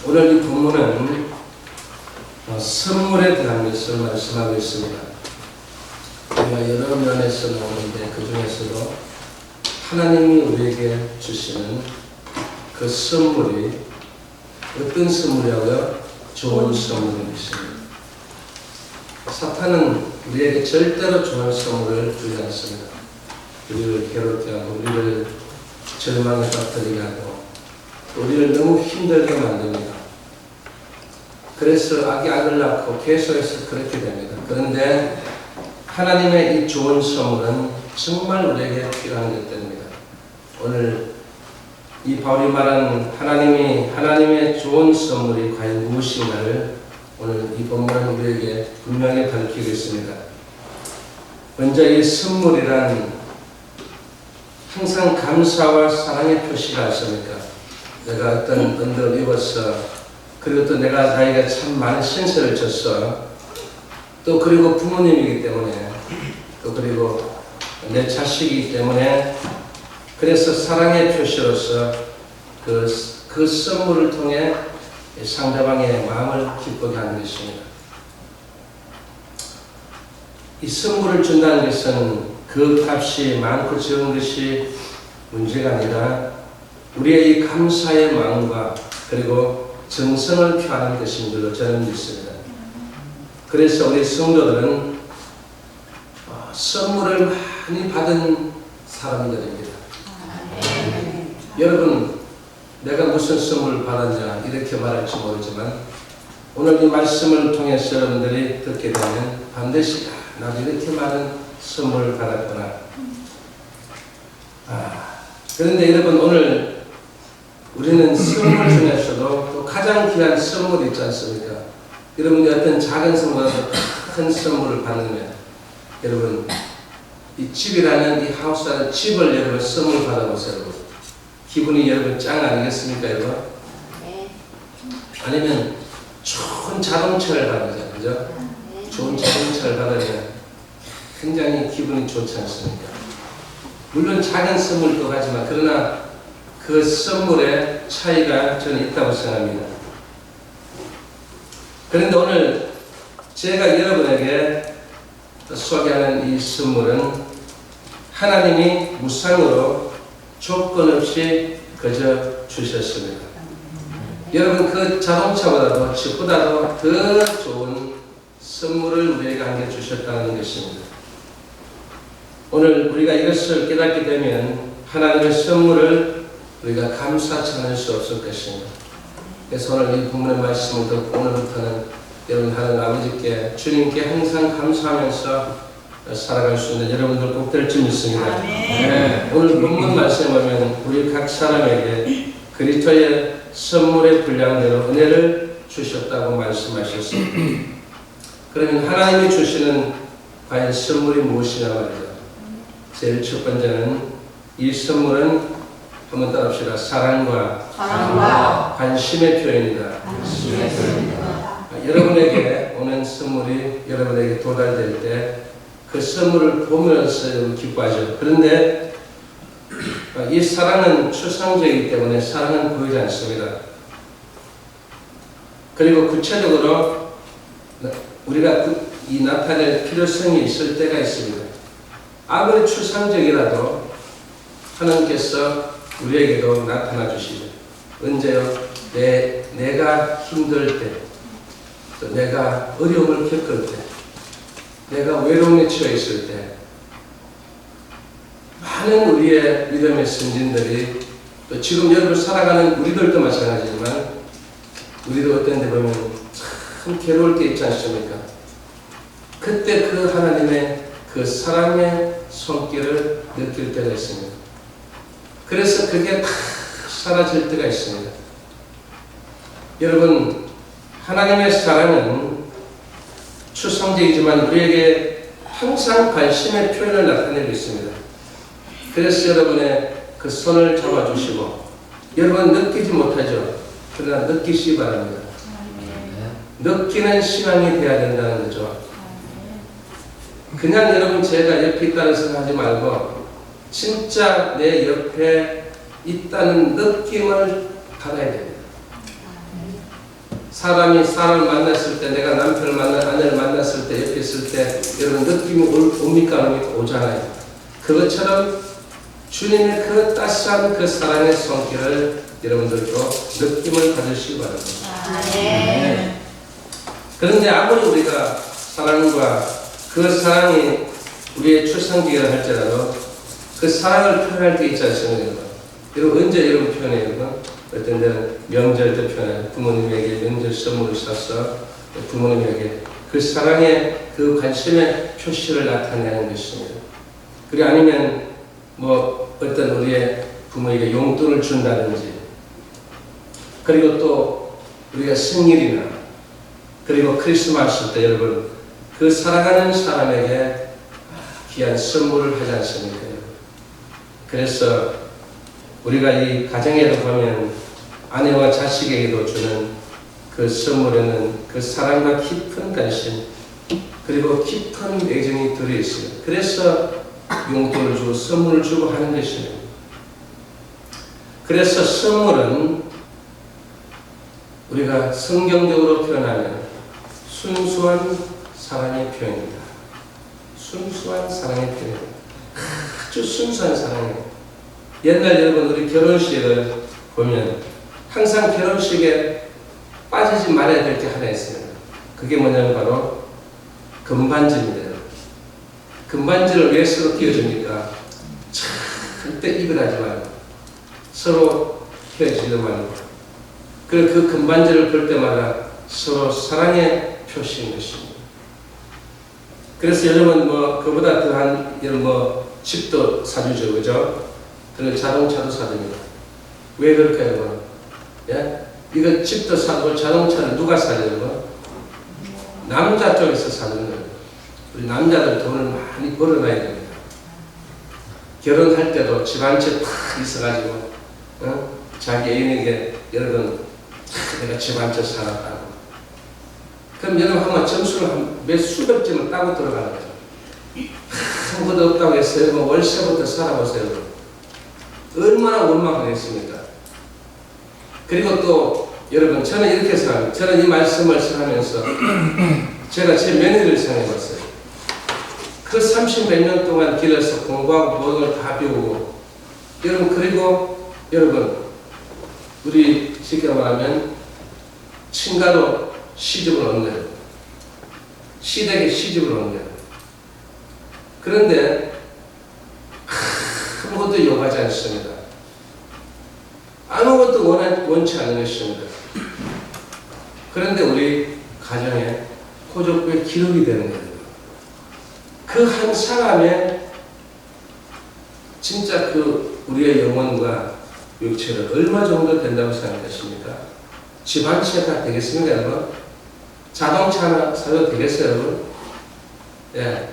오늘 이 본문은 선물에 대한 것을 말씀하고 있습니다. 우리가 여러 면에서 나오는데 그 중에서도 하나님이 우리에게 주시는 그 선물이 어떤 선물이라고요? 좋은 선물인 것입니다. 사탄은 우리에게 절대로 좋은 선물을 주지 않습니다. 우리를 괴롭게 하고 우리를 절망에 빠뜨리게 하고 우리를 너무 힘들게 만듭니다. 그래서 악이 악을 낳고 계속해서 그렇게 됩니다. 그런데 하나님의 이 좋은 선물은 정말 우리에게 필요한 것들입니다. 오늘 이 바울이 말하는 하나님의 좋은 선물이 과연 무엇인가를 오늘 이 본문은 우리에게 분명히 밝히고 있습니다. 먼저 이 선물이란 항상 감사와 사랑의 표시가 있습니까? 내가 어떤 은혜를 입었어. 그리고 또 내가 나에게 참 많은 신세를 졌어. 또 그리고 부모님이기 때문에 또 그리고 내 자식이기 때문에 그래서 사랑의 표시로서 그 선물을 통해 상대방의 마음을 기쁘게 하는 것입니다. 이 선물을 준다는 것은 그 값이 많고 적은 것이 문제가 아니라 우리의 이 감사의 마음과 그리고 정성을 표하는 것인 줄로 저는 믿습니다. 그래서 우리 성도들은 선물을 많이 받은 사람들입니다. 여러분, 내가 무슨 선물을 받았냐 이렇게 말할지 모르지만 오늘 이 말씀을 통해서 여러분들이 듣게 되면 반드시 나도 이렇게 많은 선물을 받았구나. 그런데 여러분, 오늘 우리는 선물 중에서도 또 가장 귀한 선물이 있지 않습니까? 여러분이 어떤 작은 선물보다 큰 선물을 받으면 여러분 이 집이라는 이 하우스라는 집을 여러분 선물 받아보세요. 기분이 여러분 짱 아니겠습니까, 여러분? 아니면 좋은 자동차를 받으자, 그죠? 좋은 자동차를 받으면 굉장히 기분이 좋지 않습니까? 물론 작은 선물도 하지만 그러나 그 선물의 차이가 저는 있다고 생각합니다. 그런데 오늘 제가 여러분에게 소개하는 이 선물은 하나님이 무상으로 조건 없이 그저 주셨습니다. 여러분, 그 자동차보다도 집보다도 더 좋은 선물을 우리에게 한 개 주셨다는 것입니다. 오늘 우리가 이것을 깨닫게 되면 하나님의 선물을 우리가 감사치 않을 수 없을 것입니다. 그래서 오늘 이 본문의 말씀을 듣고 오늘부터는 여러분 하나님 아버지께 주님께 항상 감사하면서 살아갈 수 있는 여러분들 꼭 될 줄 믿습니다. 네. 오늘 본문 말씀에 보면 우리 각 사람에게 그리스도의 선물의 분량대로 은혜를 주셨다고 말씀하셨습니다. 그러면 하나님이 주시는 과연 선물이 무엇이냐 말이죠. 제일 첫 번째는 이 선물은 한번 따라합시다. 사랑과 관심의 표현이다. 여러분에게 오는 선물이 여러분에게 도달될 때 그 선물을 보면서 기뻐하죠. 그런데 이 사랑은 추상적이기 때문에 사랑은 보이지 않습니다. 그리고 구체적으로 우리가 이 나타낼 필요성이 있을 때가 있습니다. 아무리 추상적이라도 하나님께서 우리에게도 나타나 주시죠. 언제요? 내가 힘들 때, 또 내가 어려움을 겪을 때, 내가 외로움에 처해 있을 때, 많은 우리의 믿음의 선진들이 또 지금 여러분 살아가는 우리들도 마찬가지지만 우리도 어떤 데 보면 참 괴로울 때 있지 않습니까? 그때 그 하나님의 그 사랑의 손길을 느낄 때가 있습니다. 그래서 그게 다 사라질 때가 있습니다. 여러분, 하나님의 사랑은 추상적이지만 우리에게 항상 관심의 표현을 나타내고 있습니다. 그래서 여러분의 그 손을 잡아주시고 여러분 느끼지 못하죠. 그러나 느끼시기 바랍니다. 느끼는 신앙이 되어야 된다는 거죠. 그냥 여러분 제가 옆에 있다는 생각하지 말고 진짜 내 옆에 있다는 느낌을 받아야 됩니다. 사람이 사람을 만났을 때, 내가 남편을 아내를 만났을 때, 옆에 있을 때 여러분 느낌이 옵니까 안 옵니까? 오잖아요. 그것처럼 주님의 그 따스한 그 사랑의 손길을 여러분들도 느낌을 받으시기 바랍니다. 네. 그런데 아무리 우리가 사랑과 그 사랑이 우리의 출생기가 할지라도 그 사랑을 표현할 때 있지 않습니까? 여러분 언제 여러분 표현해요? 여러분? 어떤 데는 명절 때 표현해요. 부모님에게 명절 선물을 사서 부모님에게 그 사랑의 그 관심의 표시를 나타내는 것입니다. 그리고 아니면 뭐 어떤 우리의 부모에게 용돈을 준다든지, 그리고 또 우리가 생일이나 그리고 크리스마스 때 여러분 그 사랑하는 사람에게 귀한 선물을 하지 않습니까? 그래서 우리가 이 가정에도 보면 아내와 자식에게도 주는 그 선물에는 그 사랑과 깊은 관심 그리고 깊은 애정이 들어있어요. 그래서 용돈을 주고 선물을 주고 하는 것이에요. 그래서 선물은 우리가 성경적으로 표현하면 순수한 사랑의 표현입니다. 순수한 사랑의 표현입니다. 아주 순수한 사랑이에요. 옛날 여러분 우리 결혼식을 보면 항상 결혼식에 빠지지 말아야 될 게 하나 있습니다. 그게 뭐냐면 바로 금반지입니다. 금반지를 왜 서로 끼워줍니까? 절대 이별하지 말고 서로 헤어지지 말고, 그리고 그 금반지를 볼 때마다 서로 사랑의 표시인 것입니다. 그래서 여러분 뭐 그보다 더한 이런 뭐 집도 사주죠, 그죠? 그리고 자동차도 사줍니다. 왜 그럴까요, 여러분? 예? 이거 집도 사주고 자동차를 누가 사줘요, 여러분? 남자 쪽에서 사주는 거예요. 우리 남자들 돈을 많이 벌어놔야 됩니다. 결혼할 때도 집 한 채 탁 있어가지고 자기 애인에게 여러분 내가 집 한 채 살았다고. 그럼 여러분 한번 점수를 몇 수백 점을 따고 들어가는 거죠. 아무것도 없다고 해서 여러분 월세부터 살아보세요. 얼마나 원망하겠습니까? 그리고 또 여러분 저는 이렇게 생각합니다. 저는 이 말씀을 하면서 제가 제 며느리를 생각해봤어요. 그 30몇 년 동안 길에서 공부하고 모든 걸 다 배우고, 여러분 그리고 여러분 우리 쉽게 말하면 친가로 시집을 옮겨요. 시댁에 시집을 옮겨요. 그런데 아무것도 요구하지 않습니다. 아무것도 원치 않는 것입니다. 그런데 우리 가정에 호족부의 기록이 되는 거예요. 그 한 사람의 진짜 그 우리의 영혼과 육체를 얼마 정도 된다고 생각하십니까? 집 한 채가 되겠습니까, 여러분? 자동차 하나 사도 되겠어요, 여러분? 예.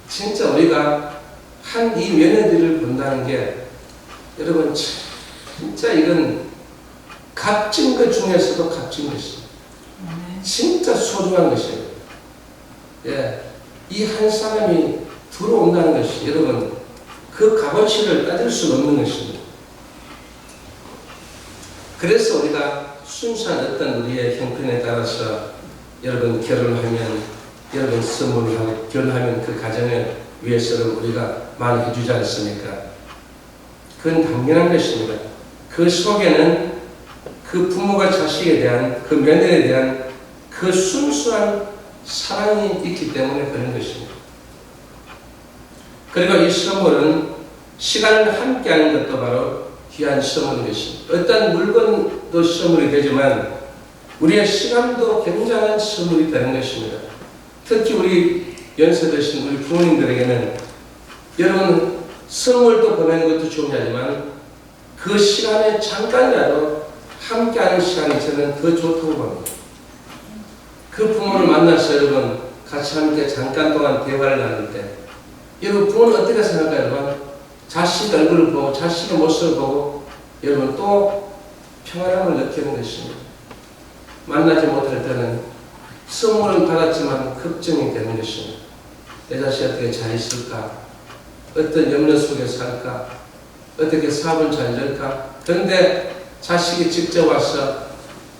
진짜 우리가 한 이 며느리를 본다는 게 여러분 진짜 이건 값진 것 중에서도 값진 것이에요. 진짜 소중한 것이에요. 예. 이 한 사람이 들어온다는 것이 여러분 그 값어치를 따질 수 없는 것입니다. 그래서 우리가 순수한 어떤 우리의 형편에 따라서 여러분 결혼하면 여러분 선물을 하고 결혼하면 그 가정을 위해서는 우리가 많이 해주지 않습니까? 그건 당연한 것입니다. 그 속에는 그 부모가 자식에 대한 그 며느리에 대한 그 순수한 사랑이 있기 때문에 그런 것입니다. 그리고 이 선물은 시간을 함께하는 것도 바로 귀한 선물인 것입니다. 어떤 물건도 선물이 되지만 우리의 시간도 굉장한 선물이 되는 것입니다. 특히 우리 연세 드신 우리 부모님들에게는 여러분 선물도 보내는 것도 중요하지만 그 시간에 잠깐이라도 함께하는 시간이 저는 더 좋다고 봅니다. 그 부모를 만나서 여러분 같이 함께 잠깐 동안 대화를 나눌 때 여러분 부모는 어떻게 생각할까요? 여러분 자식 얼굴을 보고 자식의 모습을 보고 여러분 또 평안함을 느끼는 것입니다. 만나지 못할 때는 선물을 받았지만 걱정이 되는 것입니다. 내 자식이 어떻게 잘 있을까? 어떤 염려 속에 살까? 어떻게 사업을 잘 될까? 그런데 자식이 직접 와서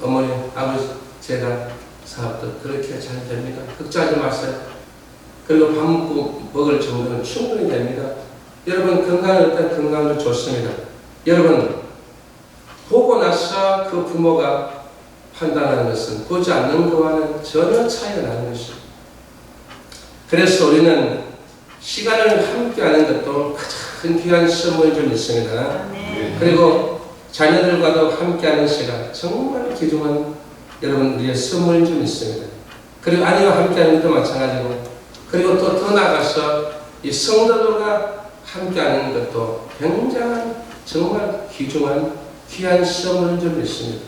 어머니, 아버지 제가 사업도 그렇게 잘 됩니다. 걱정하지 마세요. 그리고 밥 먹고 먹을 정도는 충분히 됩니다. 여러분 건강할 때 건강도 좋습니다. 여러분 보고 나서 그 부모가 판단하는 것은 보지 않는 것과는 전혀 차이가 나는 것입니다. 그래서 우리는 시간을 함께하는 것도 가장 귀한 선물이 좀 있습니다. 그리고 자녀들과도 함께하는 시간 정말 귀중한 여러분 우리의 선물이 좀 있습니다. 그리고 아내와 함께하는 것도 마찬가지고 그리고 또 더 나아가서 이 성도들과 함께하는 것도 굉장한 정말 귀중한 귀한 선물이 좀 있습니다.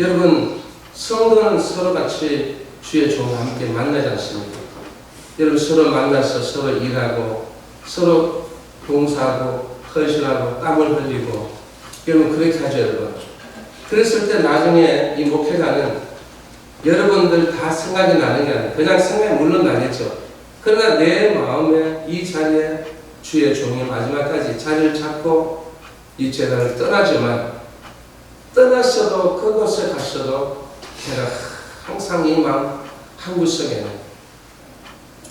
여러분 성도는 서로 같이 주의 종과 함께 만나지 않습니까? 여러분 서로 만나서 서로 일하고 서로 봉사하고 헌신하고 땀을 흘리고 여러분 그렇게 하죠 여러분. 그랬을 때 나중에 이 목회자는 여러분들 다 생각이 나는 게 아니에요. 그냥 생각이 물론 나겠죠. 그러나 내 마음에 이 자리에 주의 종이 마지막까지 자리를 잡고 이 재단을 떠나지만 떠났어도 그곳에 갔어도 제가 항상 이 마음 한구석에는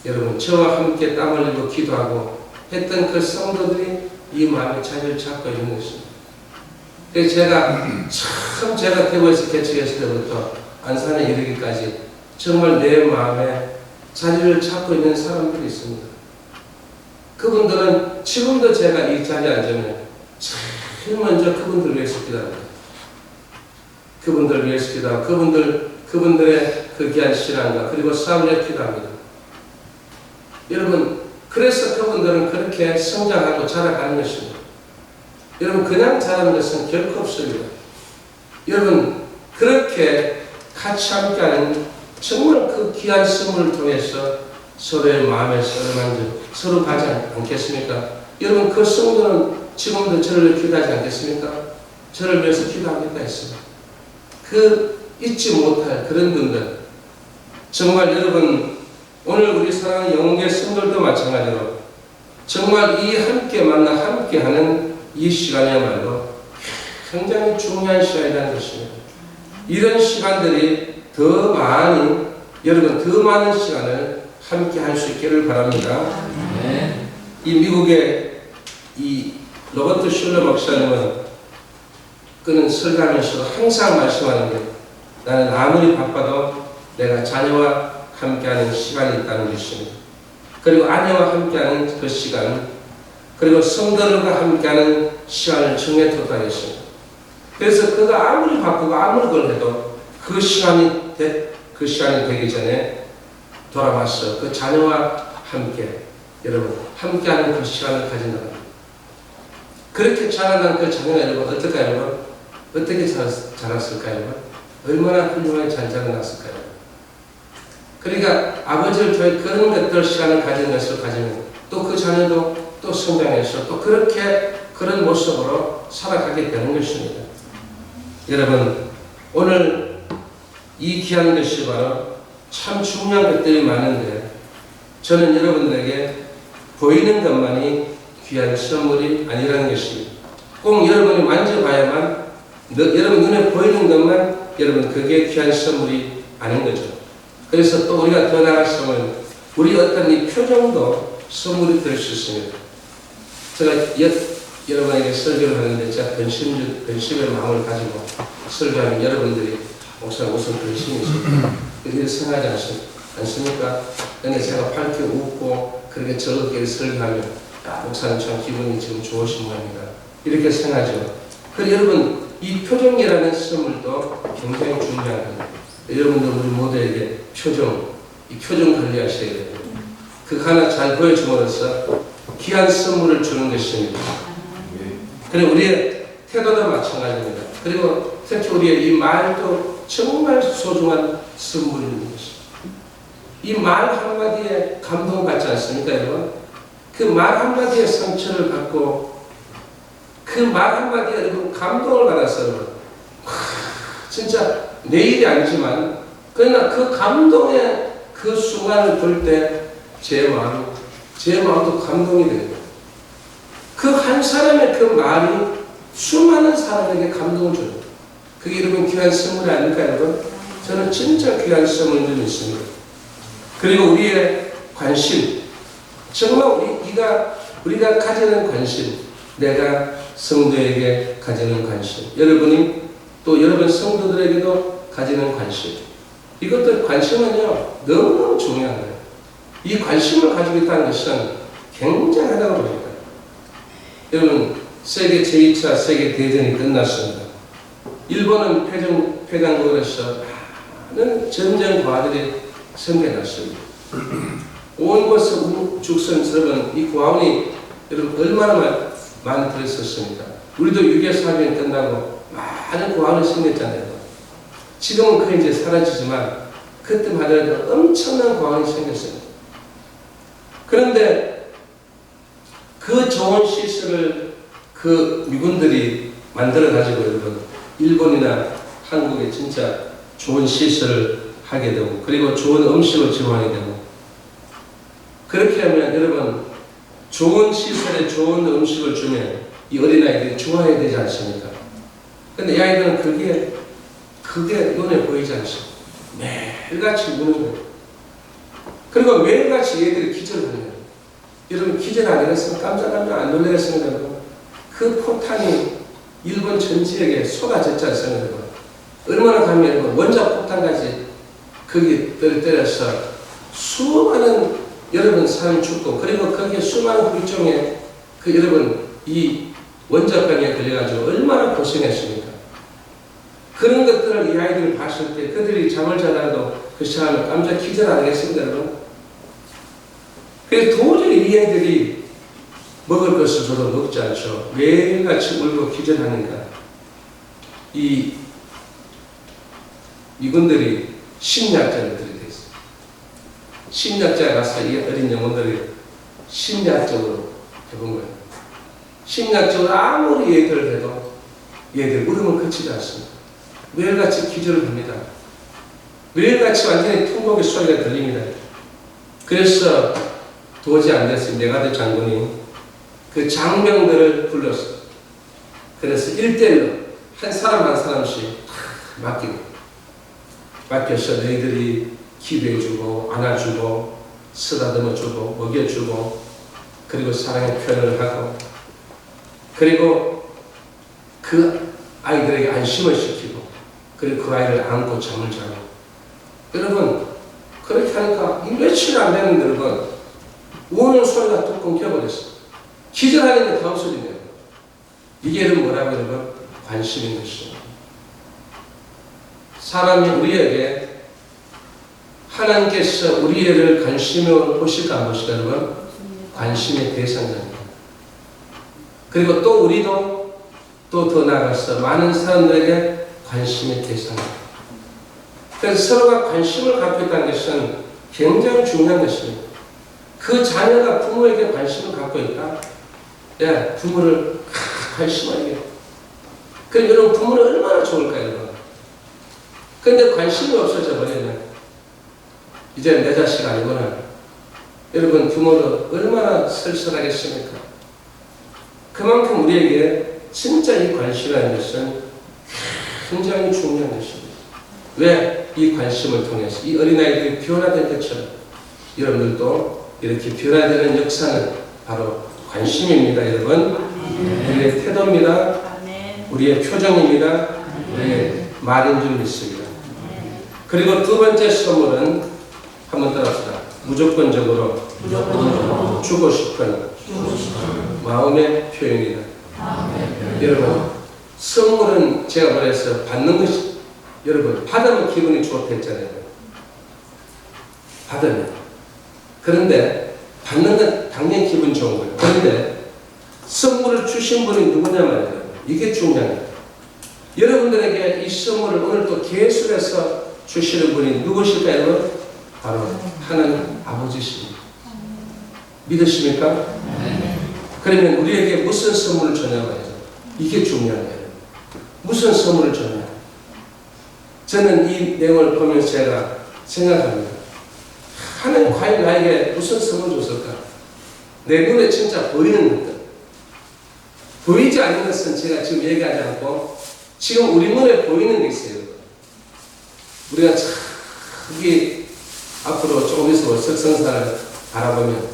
여러분 저와 함께 땀 흘리고 기도하고 했던 그 성도들이 이 마음에 자리를 잡고 있는 것입니다. 그래서 제가 대구에서 개척했을 때부터 안산에 이르기까지 정말 내 마음에 자리를 잡고 있는 사람들이 있습니다. 그분들은 지금도 제가 이 자리에 앉으면 제일 먼저 그분들 위해서 기도합니다. 그분들 위해서 기도하고 그분들의 그 귀한 신앙과 그리고 싸움을 위해 기도합니다. 여러분 그래서 그분들은 그렇게 성장하고 자라가는 것입니다. 여러분 그냥 자라는 것은 결코 없습니다. 여러분 그렇게 같이 함께하는 정말 그 귀한 선물을 통해서 서로의 마음에 서로 가지 않겠습니까? 여러분 그 성도는 지금도 저를 위해 기도하지 않겠습니까? 저를 위해서 기도하겠다 했습니다. 그 잊지 못할 그런 분들 정말 여러분 오늘 우리 사랑하는 영계 성도들도 마찬가지로 정말 이 함께 만나 함께하는 이 시간이야말로 굉장히 중요한 시간이라는 것입니다. 이런 시간들이 더 많이 여러분 더 많은 시간을 함께 할 수 있기를 바랍니다. 네. 이 미국의 이 로버트 슐러 목사님은 그는 설교하면서도 항상 말씀하는 게 나는 아무리 바빠도 내가 자녀와 함께하는 시간이 있다는 것입니다. 그리고 아내와 함께하는 그 시간 그리고 성도들과 함께하는 시간을 정해두었다 했습니다. 그래서 그가 아무리 바쁘고 아무리 걸 해도 그 시간이 되기 전에 돌아와서 그 자녀와 함께 여러분 함께하는 그 시간을 가진다는 겁니다. 그렇게 자라난 그 자녀가 여러분 어떨까요 여러분? 어떻게 자랐을까요 여러분? 얼마나 훌륭하게 잘 자라났을까요? 그러니까 아버지를 통해 그런 것들 시간을 가지는 것을 가지면 또 그 자녀도 또 성장해서 또 그렇게 그런 모습으로 살아가게 되는 것입니다. 여러분 오늘 이 귀한 것이 바로 참 중요한 것들이 많은데 저는 여러분들에게 보이는 것만이 귀한 선물이 아니라는 것입니다. 꼭 여러분이 만져봐야만 여러분 눈에 보이는 것만 여러분 그게 귀한 선물이 아닌 거죠. 그래서 또 우리가 더 나아가서는 우리 어떤 이 표정도 선물이 될 수 있습니다. 제가 여러분에게 설교를 하는데 제가 근심의 마음을 가지고 설교하면 여러분들이 목사님 무슨 근심이 있을까? 이렇게 생각하지 않습니까? 근데 제가 밝게 웃고 그렇게 즐겁게 설교하면 목사님 참 기분이 지금 좋으신 모양이다. 이렇게 생각하죠. 그리고 여러분 이 표정이라는 선물도 굉장히 중요한 겁니다. 여러분들 우리 모두에게 이 표정 관리하셔야 돼요. 그 하나 잘 보여줌으로써 귀한 선물을 주는 것입니다. 그리고 우리의 태도도 마찬가지입니다. 그리고 특히 우리의 이 말도 정말 소중한 선물인 것입니다. 이 말 한마디에 감동받지 않습니까 여러분? 그 말 한마디에 상처를 받고 그 말 한마디에 여러분 감동을 받아서 여러분 진짜 내 일이 아니지만 그러나 그 감동의 그 순간을 볼 때 제 마음도 감동이 됩니다. 그 한 사람의 그 말이 수많은 사람에게 감동을 줘요. 그게 여러분 귀한 선물이 아닐까요 여러분? 저는 진짜 귀한 선물을 좀 있습니다. 그리고 우리의 관심, 정말 우리가 가지는 관심, 내가 성도에게 가지는 관심, 여러분이 또 여러분 성도들에게도 가지는 관심, 이것들 관심은요 너무너무 중요한 거예요. 이 관심을 가지고 있다는 것은 굉장하다고 봅니다. 여러분, 세계 제2차 세계대전이 끝났습니다. 일본은 폐강국으로서 많은 전쟁 과들이 생겨났습니다. 온 곳에 죽선스러운 이 고아원이 여러분 얼마나 많이 들었었습니까? 우리도 6.25 사변이 끝나고 많은 고아원이 생겼잖아요. 지금은 그게 이제 사라지지만 그때만 하더라도 엄청난 고아원이 생겼습니다. 그런데 그 좋은 시설을 그 미군들이 만들어가지고 여러분 일본이나 한국에 진짜 좋은 시설을 하게 되고 그리고 좋은 음식을 제공하게 되고 그렇게 하면 여러분 좋은 시설에 좋은 음식을 주면 이 어린아이들이 좋아해야 되지 않습니까? 근데 이 아이들은 그게 눈에 보이지 않습니다. 매일같이 우는 거예요. 그리고 매일같이 얘들이 기절을 하는 거예요. 여러분 기절 안 해갔으면 깜짝 안 놀라겠습니다. 여러분. 그 포탄이 일본 전 지역에 쏟아졌지 않습니까? 얼마나 가면 원자 폭탄까지 거기 때려서 수많은 여러분 사람이 죽고 그리고 거기에 수많은 훌종에 그 여러분 이 원자병에 걸려가지고 얼마나 고생했습니까? 그런 것들을 이 아이들이 봤을 때 그들이 잠을 자다가도 그 사람을 깜짝 기절 안 하겠습니다, 여러분? 그래서 도저히 이 아이들이 먹을 것을 줘도 먹지 않죠. 매일같이 울고 기절하니까 이 미군들이 심리학자를 들이댔어요. 심리학자에 가서 이 어린 영혼들이 심리학적으로 해본 거예요. 심리학적으로 아무리 얘기를 해도 얘들 울음을 그치지 않습니다. 매일같이 기절을 합니다. 매일같이 완전히 통곡의 소리가 들립니다. 그래서 도저히 안 됐어요. 메가드 장군이 그 장병들을 불렀어요. 그래서 1대1로 한 사람 한 사람씩 맡겨서 너희들이 기도해주고 안아주고 쓰다듬어주고 먹여주고 그리고 사랑의 표현을 하고 그리고 그 아이들에게 안심을 시키고 그리고 그 아이를 안고 잠을 자고 여러분 그렇게 하니까 이 며칠 안 되는데 여러분 우는 소리가 뚝 끊겨버렸어요. 기절하는데 다 없어지네요. 이게 뭐라고 여러분? 관심인 것이죠. 사람이 우리에게 하나님께서 우리를 관심으로 보실까 안 보실까 여러분? 관심의 대상자입니다. 그리고 또 우리도 또 더 나아가서 많은 사람들에게 관심의 대상입니다. 그래서 서로가 관심을 갖고 있다는 것은 굉장히 중요한 것입니다. 그 자녀가 부모에게 관심을 갖고 있다. 야, 부모를 관심하게. 그럼 여러분 부모는 얼마나 좋을까요, 여러분? 그런데 관심이 없어져 버리면 이제 내 자식 아니구나. 여러분 부모는 얼마나 쓸쓸하겠습니까? 그만큼 우리에게 진짜 이 관심이라는 것은 굉장히 중요한 것입니다. 왜? 이 관심을 통해서 이 어린아이들이 변화된 것처럼 여러분들도 이렇게 변화되는 역사는 바로 관심입니다, 여러분. 우리의 태도입니다. 우리의 표정입니다. 우리의 말인 줄 믿습니다. 그리고 두 번째 선물은 한번 따라합시다. 무조건적으로 주고 싶은 마음의 표현이다. 여러분, 선물은 제가 말해서 받는 것이 여러분 받으면 기분이 좋다 했잖아요. 받으면. 그런데 받는 건 당연히 기분 좋은 거예요. 그런데 선물을 주신 분이 누구냐 말이에요. 이게 중요한 거예요. 여러분들에게 이 선물을 오늘 또 계속해서 주시는 분이 누구실까요? 바로 하나님 아버지십니다. 믿으십니까? 그러면 우리에게 무슨 선물을 주냐 말이죠. 이게 중요한 거예요. 무슨 선물을 주냐. 저는 이 내용을 보면서 제가 생각합니다. 하나님 과연 나에게 무슨 선물을 줬을까? 내 눈에 진짜 보이는 것들. 보이지 않는 것은 제가 지금 얘기하지 않고 지금 우리 눈에 보이는 게 있어요. 우리가 저기 앞으로 조금 있으면 석성산을 바라보면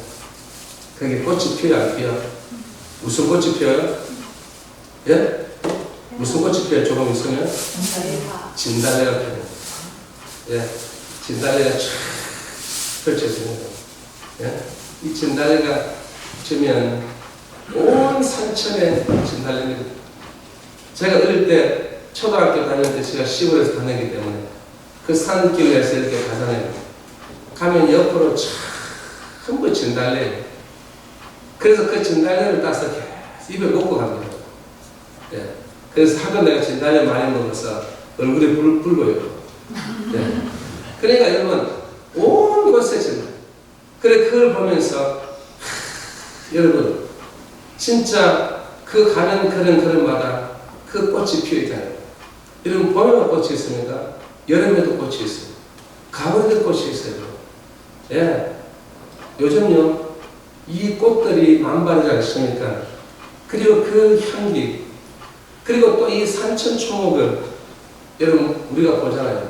거기 꽃이 피어요, 안 피어요? 무슨 꽃이 피어요? 예? 무슨 꽃이 피어요? 조금 있으면? 진달래가 피어요. 예? 진달래가 쫙 펼쳐집니다. 예? 이 진달래가 지면 온 산천에 진달래입니다. 제가 어릴 때 초등학교 다닐 때 제가 시골에서 다녔기 때문에 그 산길에서 이렇게 가잖아요. 가면 옆으로 전부 진달래예요. 그래서 그 진달래를 따서 계속 입에 먹고 갑니다. 예. 그래서 하도 내가 진달래 많이 먹어서 얼굴이 붉어요. 예. 그러니까 여러분 온 곳에 진달래. 그래 그걸 보면서 여러분 진짜 그 가는 그런 걸음마다 그 꽃이 피어 있잖아요. 여러분 봄에도 꽃이 있습니까? 여름에도 꽃이 있어요. 가을에도 꽃이 있어요. 예. 요즘요 이 꽃들이 만발이지 않습니까? 그리고 그 향기 그리고 또 이 산천 초목을 여러분 우리가 보잖아요.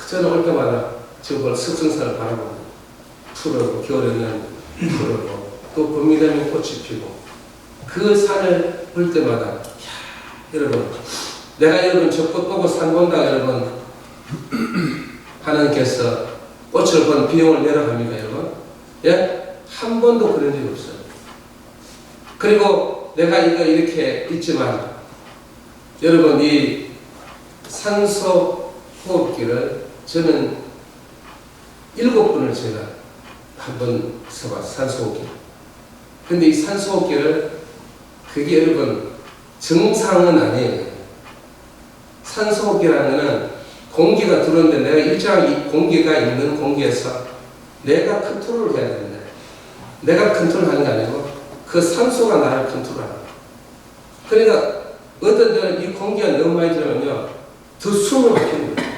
저는 올 때마다 저걸 석성산을 바라보고 푸르고 겨울에는 푸르고 또 봄이 되면 꽃이 피고 그 산을 볼 때마다 야, 여러분 내가 여러분 저 꽃 보고 산 본다 여러분 하나님께서 꽃을 본 비용을 내려갑니까 여러분? 예? 한 번도 그런 적이 없어요. 그리고 내가 이거 이렇게 있지만 여러분 이 산소 호흡기를 저는 7번을 제가 한번 써봤어요. 산소 호흡기. 근데 이 산소 호흡기를 그게 여러분 정상은 아니에요. 산소 호흡기라는 거는 공기가 들어오는데 내가 일정한 이 공기가 있는 공기에서 내가 컨트롤을 해야 되는데 내가 컨트롤하는 게 아니고 그 산소가 나를 컨트롤하는 거예요. 그러니까 어떤 데는 이 공기가 너무 많이 들어오면요 더 숨을 막히는 거예요.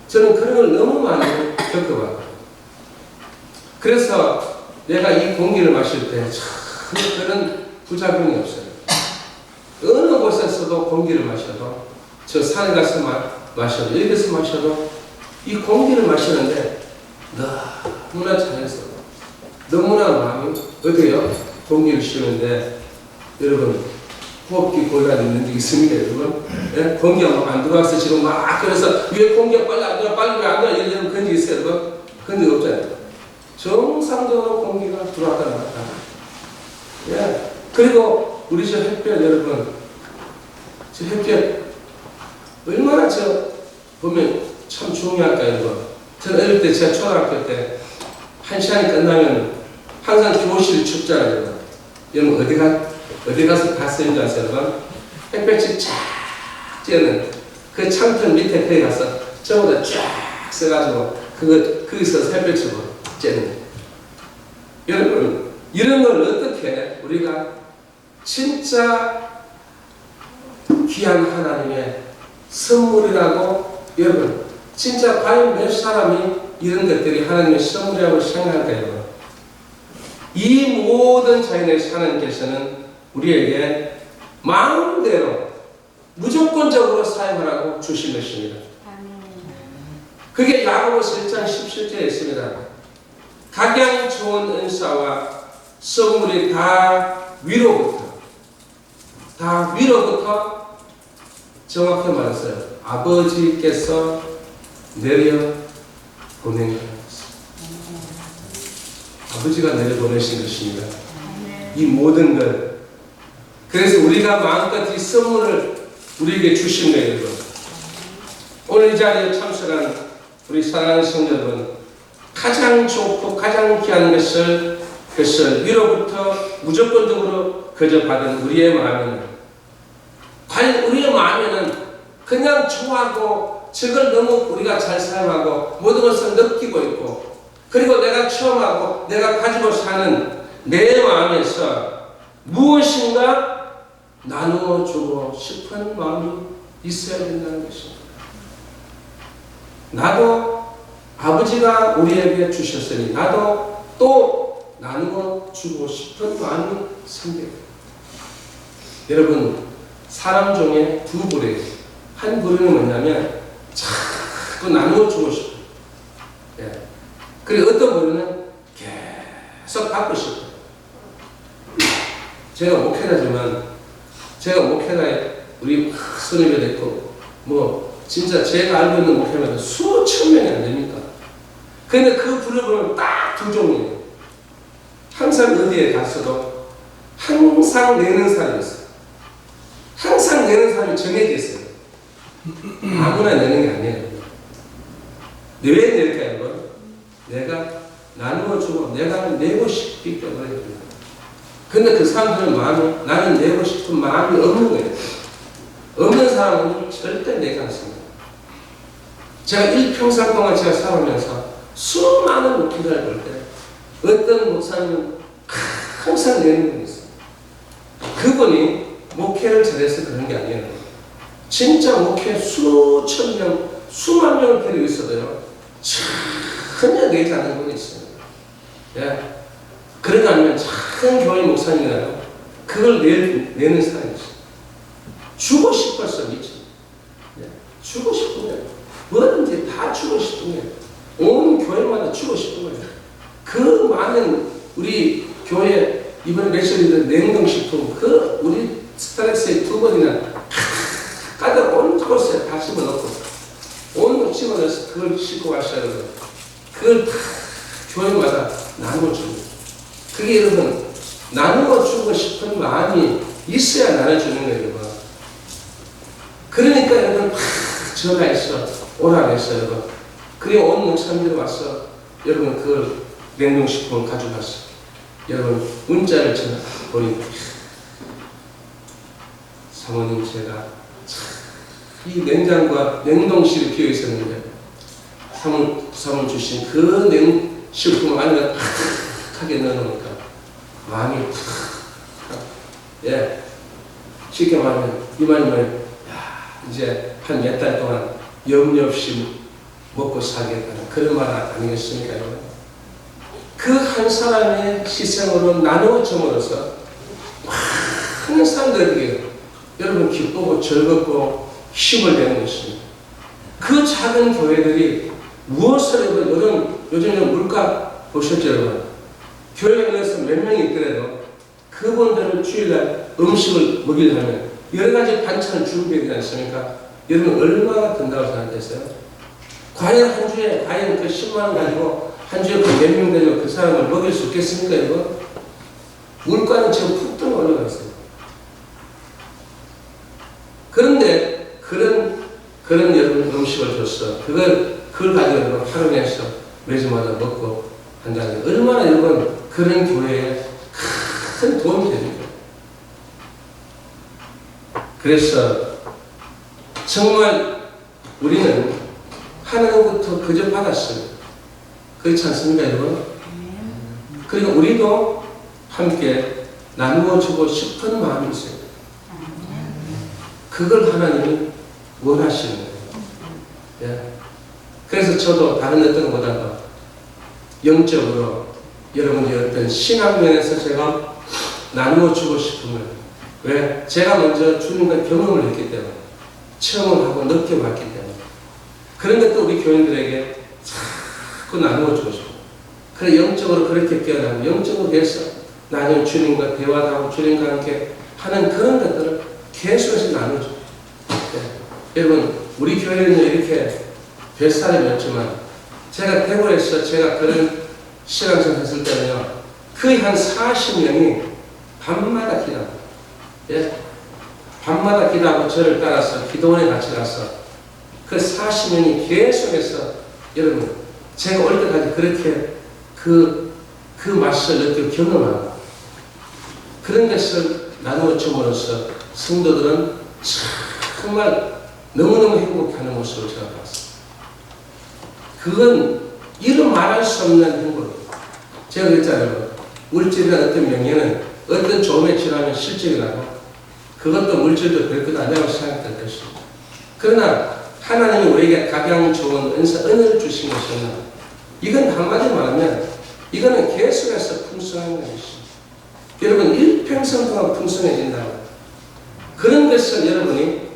저는 그런 걸 너무 많이 겪어봤거든요. 그래서 내가 이 공기를 마실 때 전혀 그런 부작용이 없어요. 어느 곳에서도 공기를 마셔도 저 산에 가서 마셔도 여기서 마셔도 이 공기를 마시는데 너무나 자연스러워. 너무나 마음이 어때요? 공기를 쉬는데 여러분 호흡기 곤란이 있는 적 있습니까 여러분? 예? 공기가 막 안 들어와서 지금 막 그래서 왜 공기가 빨리 안 들어와 빨리 왜 안 들어와 이런 그런 적 있어요 여러분? 그런 적 없잖아요. 정상적으로 공기가 들어왔다 나왔다. 예. 그리고 우리 저 햇볕 여러분 저 햇볕 얼마나 저 보면 참 중요할까요 여러분? 저는 어릴 때 제가 초등학교 때 1시간이 끝나면 항상 교실이 춥잖아요. 여러분 어디 가서 봤어요 여러분? 햇볕이 쫙 쬐는 그 창틀 밑에 거기 가서 전부 다 쫙 써가지고 거기서 햇볕을 쬐는 여러분 이런 걸 어떻게 우리가 진짜 귀한 하나님의 선물이라고 여러분 진짜 과연 몇 사람이 이런 것들이 하나님의 선물이라고 생각할까요? 이 모든 자연의 하나님께서는 우리에게 마음대로 무조건적으로 사용하라고 주신 것입니다. 그게 야고보서 1장 17절에 있습니다. 각양 좋은 은사와 선물이 다 위로부터 정확히 말했어요. 아버지께서 내려 보낸 것입니다. 아버지가 내려 보내신 것입니다. 이 모든 것. 그래서 우리가 마음껏 이 선물을 우리에게 주신 거예요, 여러분. 오늘 이 자리에 참석한 우리 사랑하는 성도 여러분, 가장 좋고 가장 귀한 것을 위로부터 무조건적으로 거저 받은 우리의 마음에는 과연 우리의 마음에는 그냥 좋아하고 저걸 너무 우리가 잘 사용하고 모든 것을 느끼고 있고 그리고 내가 체험하고 내가 가지고 사는 내 마음에서 무엇인가 나누어 주고 싶은 마음이 있어야 된다는 것입니다. 나도 아버지가 우리에게 주셨으니 나도 또 나누어 주고 싶은 마음이 생겨요. 여러분 사람 중에 두 부류예요. 한 부류는 뭐냐면 자꾸 나누어 주고 싶어요. 예. 그리고 어떤 분은 계속 받고 싶어요. 제가 목회자에 우리 선임이 됐고, 진짜 제가 알고 있는 목회자는 수천 명이 안 됩니까? 근데 그 불을 보면 딱 두 종류예요. 항상 어디에 갔어도 항상 내는 사람이 있어요. 항상 내는 사람이 정해져 있어요. 아무나 내는 게 아니에요. 왜 낼까요? 내가 나누어 주고 내가 내고 싶기 때문에. 근데 그 사람들은 마음이, 나는 내고 싶은 마음이 없는 거예요. 없는 사람은 절대 내지 않습니다. 제가 일평생 동안 제가 살아오면서 수많은 목회자를 볼 때 어떤 목사님은 항상 내는 분이 있어요. 그분이 목회를 잘해서 그런 게 아니에요. 진짜 목회 수천 명, 수만 명을 데리고 있어도요, 전혀 내지 않는 분이 있어요. 예. 그러다 아니면 작은 교회 목사님이라도 그걸 내는 사람이 있어요. 주고 싶어서 미치. 예. 주고 싶은 거예요. 뭐든지 다 주고 싶은 거예요. 온 교회마다 주고 싶은 거예요. 그 많은 우리 교회 이번에 며칠인데 냉동식품 우리 스타렉스에 2번이나 가득 온 곳에 다 집어넣고 온 곳 집어넣어서 그걸 싣고 가셔야 돼요. 그걸 다 교회마다 나눠주는 거예요. 그게 여러분 나누어 주고 싶은 마음이 있어야 나눠주는 거예요. 여러분. 그러니까 여러분 전화해서 오라 그랬어요. 여러분. 그리고 온 목사님들이 와서 여러분 그걸 냉동식품을 가져갔어요. 여러분 문자를 전화 보니까 사모님 제가 이 냉장고와 냉동실이 비어 있었는데 사모님 주신 그 냉식품을 안에 하게 넣어놓으니까 마음이 예 쉽게 말하면 이 말이면 이제 한 몇 달 동안 염려 없이 먹고 살겠다는 그런 말 아니겠습니까? 그 한 사람의 희생으로 나누어 줌으로써 많은 사람들에게 여러분 기쁘고 즐겁고 힘을 내는 것입니다. 그 작은 교회들이 무엇을 여러분 요즘 물가 보셨죠 여러분? 교회 안에서 몇 명이 있더라도 그분들을 주일날 음식을 먹이려면 여러 가지 반찬을 준비해야 되지 않습니까? 여러분 얼마나 든다고 생각했어요? 과연 한 주에 그 10만 원 가지고 한 주에 그 몇 명 되고 그 사람을 먹일 수 있겠습니까 이거? 물가는 지금 푹 떠 올라가 있어요. 그런데 그런 여러분 음식을 줬어. 그걸 가지고 여러분 하루 내서 매주마다 먹고 한다는 게 얼마나 여러분 그런 교회에 큰 도움이 됩니까? 그래서 정말 우리는 하나님부터 그저 받았어요. 그렇지 않습니까 여러분? 그리고 우리도 함께 나누어 주고 싶은 마음이 있어요. 그걸 하나님이 원하시는 거예요. 예. 그래서 저도 다른 어떤 것보다도 영적으로 여러분의 어떤 신앙 면에서 제가 나누어 주고 싶은 거예요. 왜? 제가 먼저 주님과 경험을 했기 때문에 체험을 하고 느껴봤기 때문에 그런 것도 우리 교인들에게 자꾸 나누어 주고 싶어요. 그래 영적으로 그렇게 깨어나고 영적으로 해서 나는 주님과 대화도 하고 주님과 함께 하는 그런 것들을 계속해서 나눠줘요. 네. 여러분 우리 교회는 이렇게 뱃살이 없지만 제가 대구에서 제가 그런 시간을 했을 때는요 거의 한 40명이 밤마다 기도합니다. 예? 밤마다 기도하고 저를 따라서 기도원에 같이 가서 그 40명이 계속해서 여러분 제가 올 때까지 그렇게 그 맛을 느끼고 경험하고 그런 것을 나누어 줌으로써 성도들은 정말 너무너무 행복해하는 모습을 제가 봤습니다. 그건 이루 말할 수 없는 행복입니다. 제가 그랬잖아요. 물질이나 어떤 명예는 어떤 조음에 지나면 실적이 나고 그것도 물질도 별것 아니라고 생각될 것입니다. 그러나 하나님이 우리에게 가장 좋은 은혜를 주신 것은 이건 한마디로 말하면 이거는 계속해서 풍성한 것입니다. 여러분 일평생 동안 풍성해진다고 그런 것을 여러분이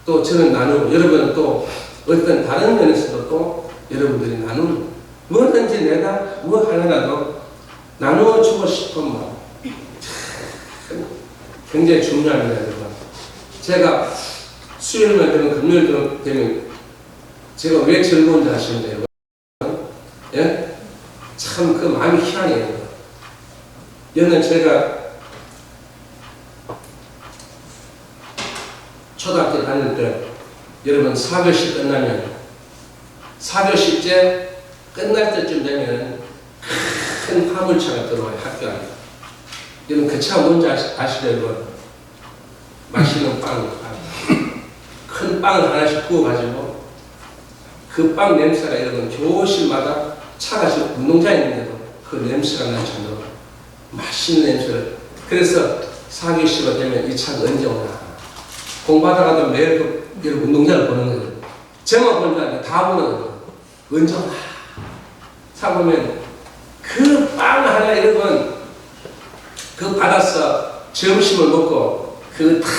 또 저는 나누고 여러분은 또 어떤 다른 면에서도 또 여러분들이 나누는 뭐든지 내가 뭐 하나라도 나누어 주고 싶은 마음 굉장히 중요합니다. 여러분. 제가 수요일만 되면 금요일 되면 제가 왜 즐거운지 아시는데요. 예? 참 그 마음이 희한해요. 여는 제가 초등학교 다닐 때 여러분 4교시 끝나면 4교시째 끝날 때쯤 되면 큰 화물차가 들어와요. 학교 안에. 여러분 그 차 뭔지 아시죠? 여러분? 맛있는 빵. 큰 빵을 하나씩 구워가지고 그 빵 냄새가 여러분 교실마다 차가 지금 운동장에 있는데도 그 냄새가 날 정도로 맛있는 냄새를. 그래서 4교시가 되면 이 차가 언제 오나 공부하다가도 매일 그 운동장을 보는 거예요. 저만 보는 게 아니라 다 보는 거예요. 언제 오나 차 보면 그 빵 하나 여러분 그 받아서 점심을 먹고 그 탁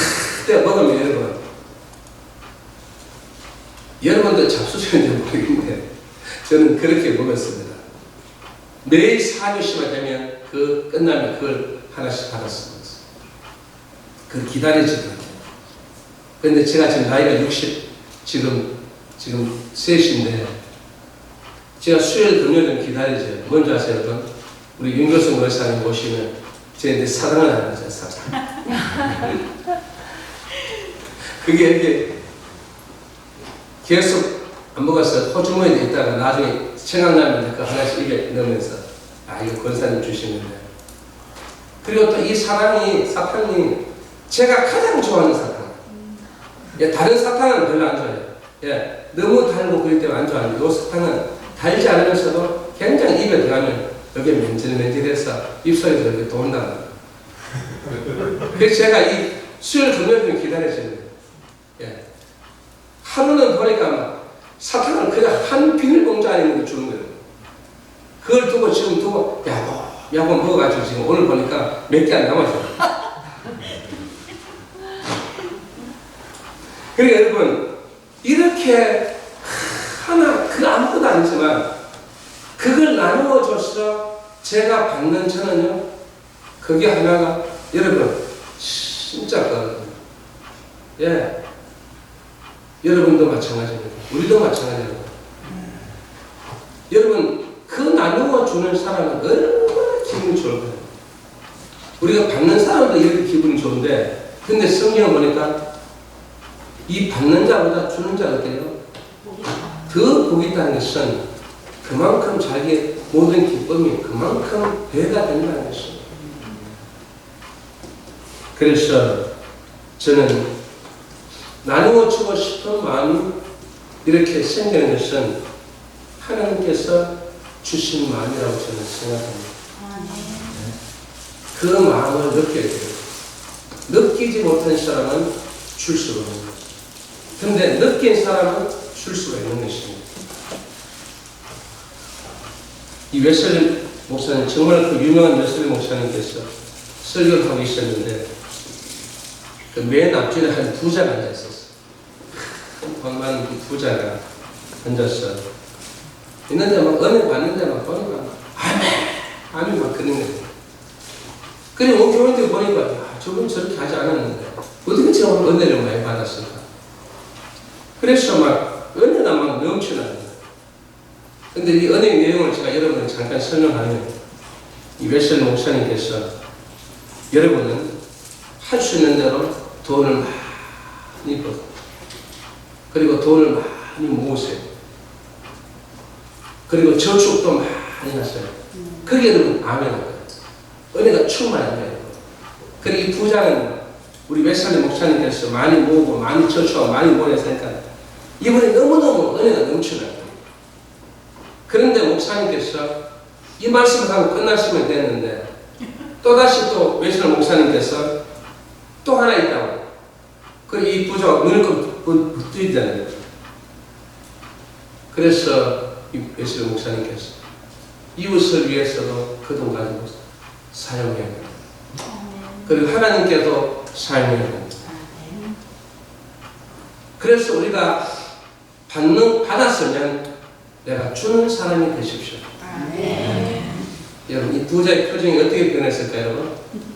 때 먹으면 여러분도 잡수셨는지 모르겠는데 저는 그렇게 먹었습니다. 매일 4교시가 되면 그 끝나면 그걸 하나씩 받았습니다. 그걸 기다려지더라고요. 그런데 제가 지금 나이가 60 지금 3인데 제가 수요일 금요일은 기다리죠. 뭔지 아세요 여러분? 우리 윤교수 목사님 오시면 저한테 사랑을 하는 거죠. 사랑. 그게 이렇게 계속 안 먹었어요. 호주머니에 있다가 나중에 생각나면 그 하나씩 입에 넣으면서 이거 권사님 주시는데. 그리고 또 이 사랑이 사탕이 제가 가장 좋아하는 사탕. 예, 다른 사탕은 별로 안 좋아해요. 예, 너무 달고 그럴 때는 안 좋아하는데 이 사탕은 달지 않으면서도 굉장히 입에 들어가면 여기 맨질맨질해서 입속에서 이렇게 돈다. 그래서 제가 이 수요일 금요일을 기다렸어요. 예. 하루는 보니까 사탕을 그냥 한 비닐봉지 안에 있는 거 주는 거예요. 그걸 두고 지금 야고 먹어가지고 지금 오늘 보니까 몇 개 안 남았어요. 그러니까 여러분 이렇게 하나 그 아무것도 아니지만 그걸 나누어줘서 제가 받는 저는요 그게 하나가 여러분 진짜 예 여러분도 마찬가지입니다. 우리도 마찬가지입니다. 여러분 그 나누어 주는 사람은 얼마나 기분이 좋을 거예요. 우리가 받는 사람도 이렇게 기분이 좋은데 근데 성경을 보니까 이 받는 자보다 주는 자가 어때요? 더 복이 있다는 것은 그만큼 자기의 모든 기쁨이 그만큼 배가 된다는 것입니다. 그래서 저는 나누어 주고 싶은 마음이 이렇게 생기는 것은 하나님께서 주신 마음이라고 저는 생각합니다. 그 마음을 느껴야 돼요. 느끼지 못한 사람은 줄 수가 없는 거죠. 근데 느낀 사람은 줄 수가 있는 것입니다. 이 웨슬리 목사님, 정말 그 유명한 웨슬리 목사님께서 설교를 하고 있었는데 그 맨 앞줄에 한 부자가 앉아있었어요. 큰 부자가 앉았어. 있는데 막 은혜 받는데 막 보니까 아멘 막 그런 거예요. 그리고 교인들 보니까 저분 저렇게 하지 않았는데 어떻게 저런 은혜를 많이 받았을까? 그래서 막 은혜가 막 넘쳐나는 거예요. 근데 이 은혜의 내용을 제가 여러분에게 잠깐 설명하면 이 웨슬리 목사님께서 여러분은 할 수 있는 대로 돈을 많이 벌고 그리고 돈을 많이 모으세요. 그리고 저축도 많이 하세요. 그게 여러분 아멘인 거예요. 은혜가 충만한 거예요. 그리고 이 부자는 우리 웨슬리 목사님께서 많이 모으고 많이 저축하고 많이 모으니까 이분이 너무너무 은혜가 넘쳐나요. 그런데 목사님께서 이 말씀을 하고 끝났으면 됐는데 또다시 또 웨슬리 목사님께서 또 하나 있다고. 그리고 이 부자가 눈을 붙들잖아요. 그래서 이 웨슬리 목사님께서 이웃을 위해서도 그 돈 가지고 사용해야 됩니다. 그리고 하나님께도 사용해야 됩니다. 그래서 우리가 받았으면 내가 주는 사람이 되십시오. 여러분, 이 두 자의 표정이 어떻게 변했을까요, 여러분?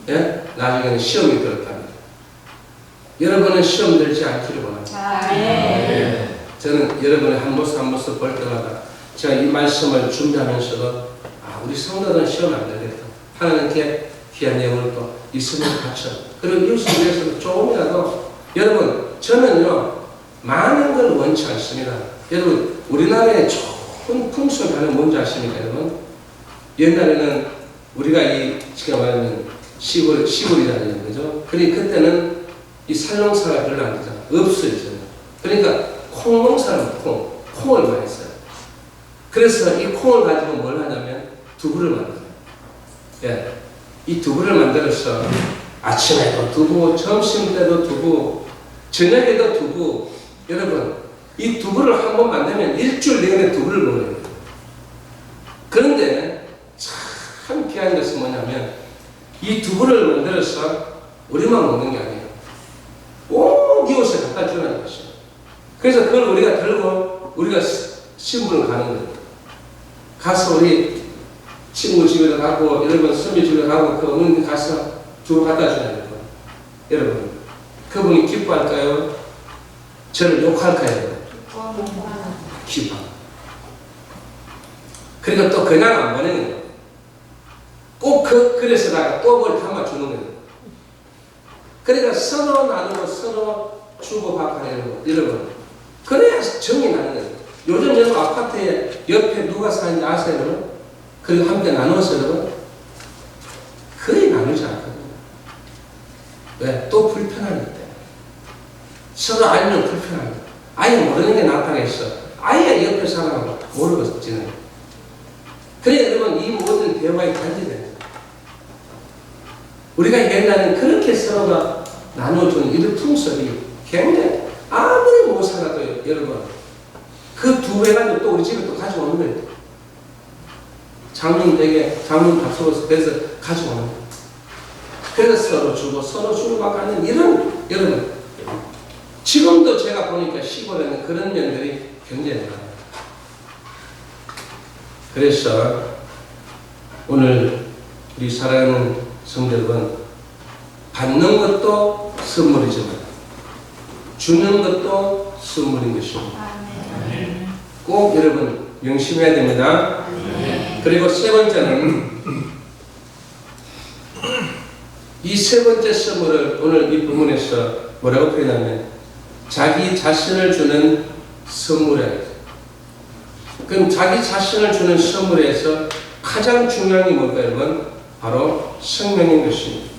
예? 나중에는 시험이 들었답니다. 여러분은 시험 들지 않기를 원합니다. 저는 여러분의 한 모습 한 모습 볼 때마다 제가 이 말씀을 준비하면서도 우리 성도들은 시험 안 되겠다. 하나님께 귀한 내용을 또 있으면 갖춰. 그리고 이웃을 위해서도 조금이라도 여러분, 저는요 많은 걸 원치 않습니다. 여러분, 우리나라의 좋은 풍속이 하나 뭔지 아십니까, 여러분? 옛날에는 우리가 지금 말하는 시골이라는 거죠. 그때는 이 살농사가 별로 안 되잖아. 없어요, 저는. 그러니까 콩농사는 콩을 많이 써요. 그래서 이 콩을 가지고 뭘 하냐면 두부를 만들어요. 예. 이 두부를 만들어서 아침에도 두부, 점심 때도 두부, 저녁에도 두부. 여러분, 이 두부를 한번 만들면 일주일 내내 두부를 먹어요. 그런데 참 귀한 것은 뭐냐면 이 두부를 만들어서 우리만 먹는 게 아니에요. 온 이웃에 갖다 주는 것이에요. 그래서 그걸 우리가 들고 우리가 신분을 가는 거예요. 가서 우리 친구 집에 가고 여러분 선배 집에 가고 그 어머니 가서 두부 갖다 주는 거예요. 여러분, 그분이 기뻐할까요? 저를 욕할까요? 기뻐. 그러니까 또 그냥 안 보내는 거예요. 꼭 그래서 또 뭘 담아주는 거예요. 그러니까 서로 나누고 서로 주고받고 여러분, 그래야 정이 나는 거예요. 요즘 여러분 아파트에 옆에 누가 사는지 아세요, 여러분? 그리고 함께 나눠서 여러분 거의 나누지 않거든요. 왜? 또 불편하기 때문에. 서로 알면 불편합니다. 아예 모르는 게 나타나겠어. 아예 옆에 사람하고 모르고 지내요. 그래 여러분, 이 모든 대화의 관계됩니다. 우리가 옛날에는 그렇게 서로가 나눠주는 이런 풍속이 굉장히 아무리 못 살아도 여러분 그 두 배가지고 또 우리 집에 또 가져오는 거예요. 장롱 댁에 장롱 밥솥에서 그래서 가져오는 거예요. 그래서 서로 주고 서로 주고받고 하는 이런 여러분 지금도 제가 보니까 시골에는 그런 면들이 굉장히 많아요. 그래서 오늘 우리 사랑하는 성도 여러분, 받는 것도 선물이지만 주는 것도 선물인 것입니다. 꼭 여러분 명심해야 됩니다. 그리고 세 번째는 이 세 번째 선물을 오늘 이 부문에서 뭐라고 표현하면 자기 자신을 주는 선물이에요. 그럼 자기 자신을 주는 선물에서 가장 중요한 게 뭘까요, 여러분? 바로 생명인 것입니다.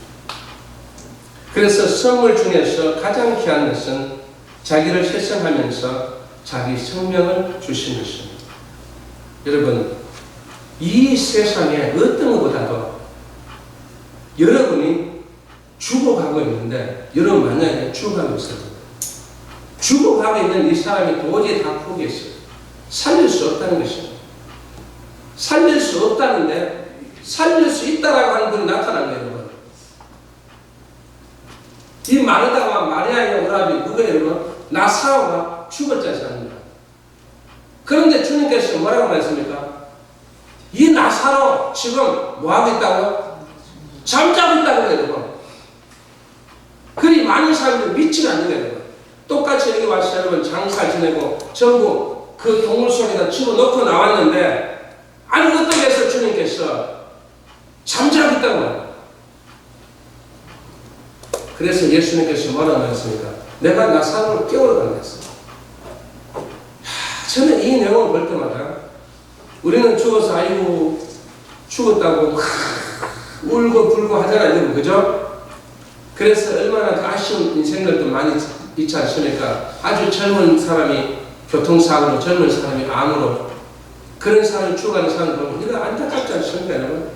그래서 선물 중에서 가장 귀한 것은 자기를 희생하면서 자기 생명을 주신 것입니다. 여러분, 이 세상에 어떤 것보다도 여러분이 죽어가고 있는데 여러분 만약에 죽어가고 있어요. 죽어가고 있는 이 사람이 도저히 다 포기했어요. 살릴 수 없다는 것입니다. 살릴 수 없다는데 살릴 수 있다라고 하는 분이 나타난 거예요, 여러분. 이 마르다와 마리아의 오라비 누구예요, 여러분? 나사로가 죽었지 않습니까? 그런데 주님께서 뭐라고 말했습니까? 이 나사로 지금 뭐하고 있다고? 잠자고 있다고 해요, 여러분. 그리 많은 사람들이 믿지가 않는 거예요, 여러분. 똑같이 여기 와서 여러분 장사 지내고 전부 그 동물 속에다 집어넣고 나왔는데 아니 어떻게 해서 주님께서 잠자고 있다고 해요. 그래서 예수님께서 뭐라고 하셨습니까? 내가 나사로를 깨우러 가겠습니다. 저는 이 내용을 볼 때마다 우리는 죽어서 아이고 죽었다고 울고 불고 하잖아요, 그죠? 그래서 얼마나 그 아쉬운 인생들도 많이 있지 않습니까? 아주 젊은 사람이 교통사고로, 젊은 사람이 암으로, 그런 사람이 죽어가는 사람을 보면 이거 안타깝지 않습니까, 여러분?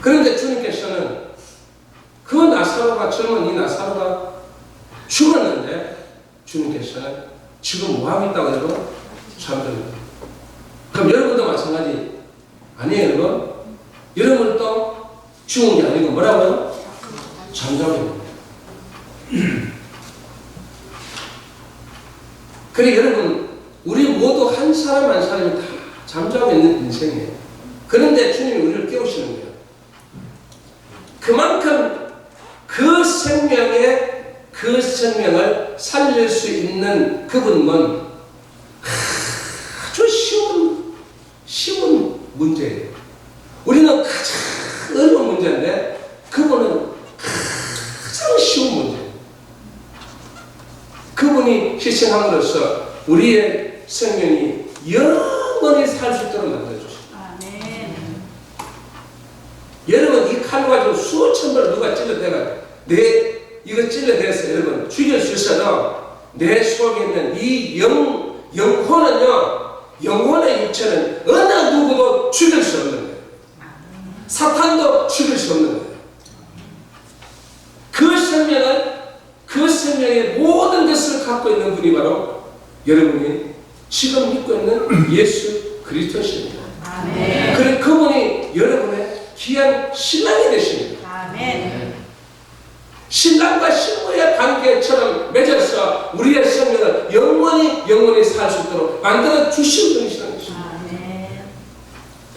그런데 주님께서는 그 나사로가, 젊은 이 나사로가 죽었는데 주님께서는 지금 뭐하고 있다고 여러분? 잠듭니다. 그럼 여러분도 마찬가지 아니에요, 여러분? 여러분도 죽은 게 아니고 뭐라고요? 잠자고 있는 거예요. 그래 여러분, 우리 모두 한 사람 한 사람이 다 잠자고 있는 인생이에요. 그런데 주님이 우리를 깨우시는 거예요. 그만큼 그 생명을 살릴 수 있는 그분은 아주 쉬운 문제예요. 우리는 가장 어려운 문제인데 그분은 가장 쉬운 문제예요. 그분이 희생함으로써 우리의 생명이 영원히 살 수 있도록 만들어주십니다. 아멘. 여러분, 이 칼 가지고 수천 번 누가 찔러대가 이거 찔러대서 여러분 죽일 수 있어도 내 속에 있는 이 영혼은요, 영혼의 육체는 어느 누구도 죽일 수 없는 거예요. 사탄도 죽일 수 없는 거예요. 그 생명의 모든 것을 갖고 있는 분이 바로 여러분이 지금 믿고 있는 예수 그리스도십니다. 아멘. 그래 그분이 여러분의 귀한 신랑이 되십니다. 아멘. 신랑과 신부의 관계처럼 맺어서 우리의 생명을 영원히 살 수 있도록 만들어 주신 분이시라는 것입니다. 아멘.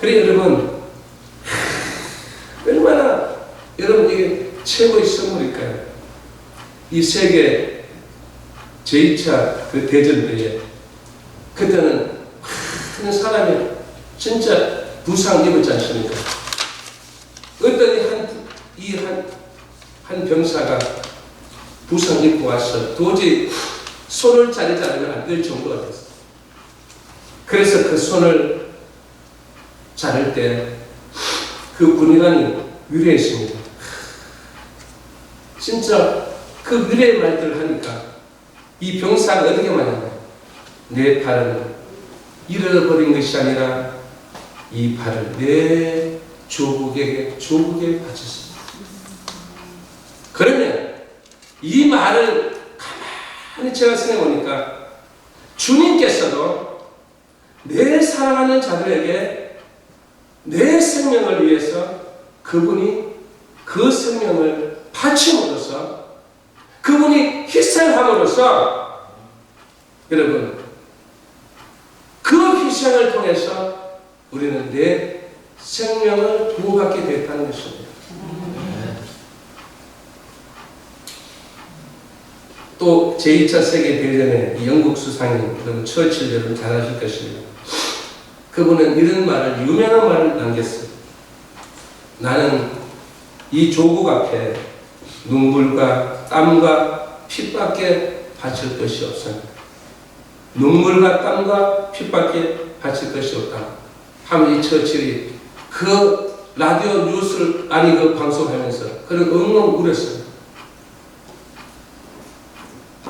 그래 여러분, 얼마나 여러분 이게 최고의 선물일까요? 이 세계 제2차 그 대전 때에 그때는 많은 사람이 진짜 부상 입었지 않습니까? 어떤 한 병사가 부상 입고 와서 도저히 손을 자르지 않으면 안 될 정도가 됐어요. 그래서 그 손을 자를 때 그 군의관이 위로했습니다. 진짜 그 위로의 말들을 하니까 이 병사가 어떻게 말하냐면, 내 팔은 잃어버린 것이 아니라 이 팔을 내 조국에 바쳤습니다. 그러면 이 말을 가만히 제가 생각해 보니까 주님께서도 내 사랑하는 자들에게 내 생명을 위해서 그분이 그 생명을 바침으로써 그분이 희생함으로써 여러분 그 희생을 통해서 우리는 내 생명을 보호받게 됐다는 것입니다. 또 제2차 세계대전의 영국 수상인 여러분 처칠 여러분 잘 아실 것입니다. 그분은 이런 말을, 유명한 말을 남겼어요. 나는 이 조국 앞에 눈물과 땀과 피밖에 바칠 것이 없습니다. 눈물과 땀과 피밖에 바칠 것이 없다 하면 이 처칠이 그 라디오 뉴스를 그 방송하면서 그런 엉엉 울었어요.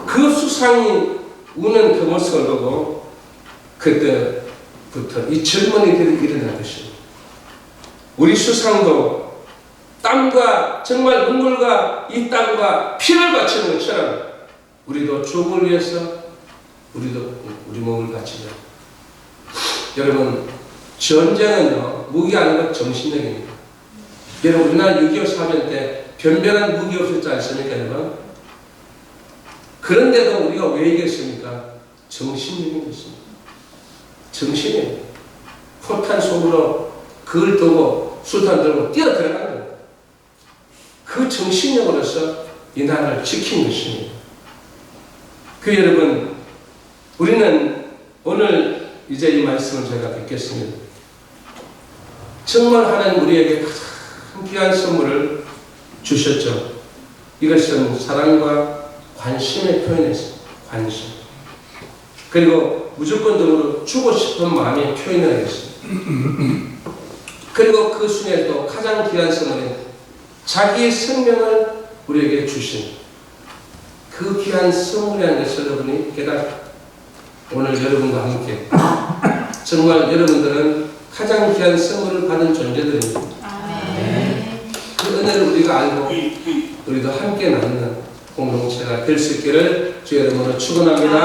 그 수상이 우는 그 모습을 보고 그때부터 이 젊은이들이 일어난 것입니다. 우리 수상도 땀과 정말 눈물과 이 땀과 피를 바치는 것처럼 우리도 조국을 위해서 우리도 우리 몸을 바치자. 여러분, 전쟁은요 무기가 아니라 정신력입니다. 여러분, 우리나라 6.25 사변 때 변변한 무기 없었지 않습니까, 여러분? 그런데도 우리가 왜 이겼습니까? 정신력인 것입니다. 정신이에요. 포탄 속으로 그걸 두고 술탄 들고 뛰어 들어간 거예요. 그 정신력으로서 이 나라를 지킨 것입니다. 그 여러분, 우리는 오늘 이제 이 말씀을 제가 뵙겠습니다. 정말 하나님 우리에게 가장 귀한 선물을 주셨죠. 이것은 사랑과 관심의 표현이었습니다. 관심. 그리고 무조건적으로 주고 싶은 마음의 표현을 하겠습니다. 그리고 그 중에도 가장 귀한 선물은 자기의 생명을 우리에게 주신 그 귀한 선물이라는 것을 여러분이 오늘 여러분과 함께 정말 여러분들은 가장 귀한 선물을 받은 존재들입니다. 그 은혜를 우리가 알고 우리도 함께 나누는 공동체가 될 수 있기를 주의 이름으로 축원합니다.